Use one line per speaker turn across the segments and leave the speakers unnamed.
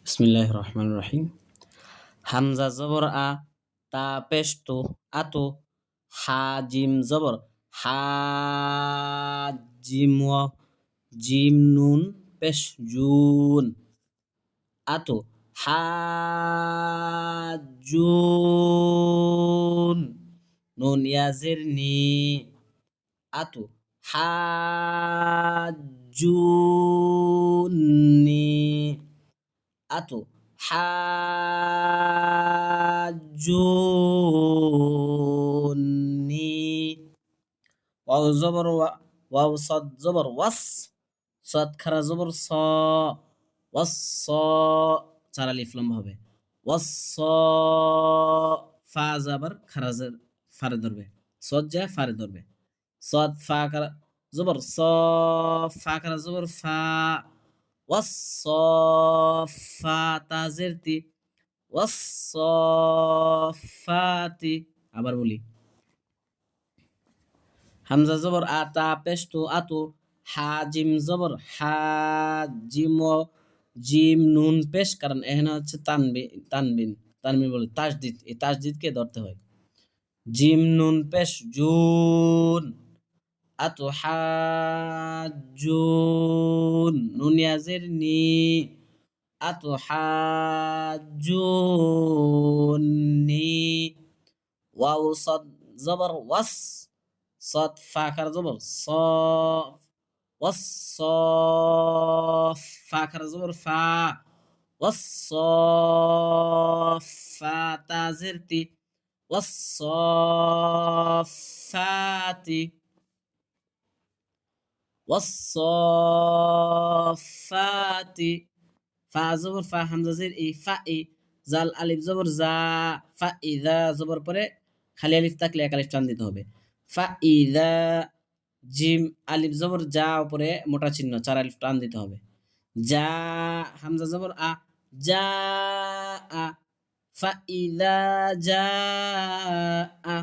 বিসমিল্লাহির রহমানির রহিম। হামজা জবর আ, তা পেশ তো, আতো, হা জিম জবর হা, জিম ওয়া, জিম নুন পেশ জুন, আতো, হা জুন, নুন ইয়াজের নি, আতো, হা জুননি, আতো, হাজুনি। ওয়াও জবর ওয়া, ওয়াও সদ জবর ওয়াস, সদ খারা জবর স, ওয়াস স, চার আলিফ লম্বা হবে, ওয়াস স, ফা জাবার খারা ফারে ধরবে, সদ যা ফারে ধরবে, সদ ফা খারা জবর স, ফা খারা জবর ফা, ওয়াস স, ফা তাজের তি, ওয়াস স, ফাতি। আবার বলি, হামজা জবর আতা পেশ তো, আতো, হা জিম জবর হা, জিম ও, জিম নুন পেশ, কারণ এখানে হচ্ছে তানবিন তানবিন বলে তাসদিদ, এই তাসদিদকে ধরতে হয়। জিম নুন পেশ জুন, আতো হাজুন, নুন ইয়াজের নি, আতো হাজুনি। ওয়াও সদ জবর ওয়াস, সদ ফা খারা জবর স, ওয়াস স, ফা খারা জবর ফা, ওয়াস স, ফা তাজের তি, ওয়াস স, ফাতি, ওয়াস স, ফাতি। ফা জবর ফা, হামজা জের ই, ফা ই, জাল আলিফ জবর জা, ফা ইদা জবর পরে খালি আলিফ থাকলে এক আলিফ টান দিতে হবে, ফা ইদা, জিম আলিফ জবর যা, উপরে মোটা চিহ্ন চার আলিফ টান দিতে হবে, যা, হামজা জবর আ, যা আ, ফা ইদা যা আ,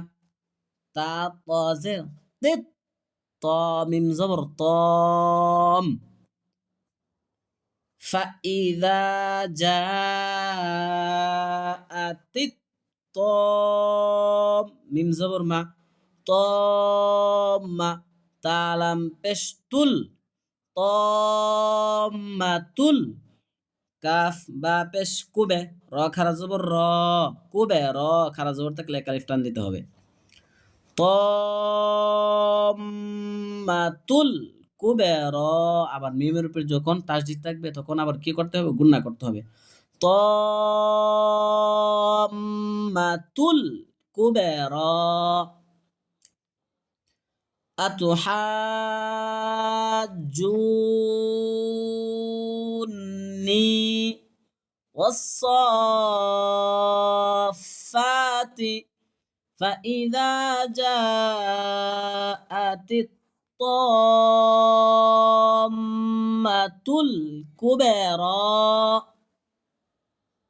তা তাজের তিত, ত মিম জবর তম, فإذا جاءت الطام، মিম জবর মা, তম্মা, তালাম পেশ তুল, তম্মাতুল, কাফ বা পেশ কুবে, র খারা জবর র, কুবে র খারা জবর থাকলে এক আলিফ টান দিতে হবে, তম্মাতুল কুবের। আবার মিমের উপরে যখন তাসদিদ থাকবে তখন আবার কি করতে হবে, গুণনা করতে হবে, তম্মাতুল কুবের। আতুহাজ্জুনি والصافات فإذا جاءت الطامة الكبرى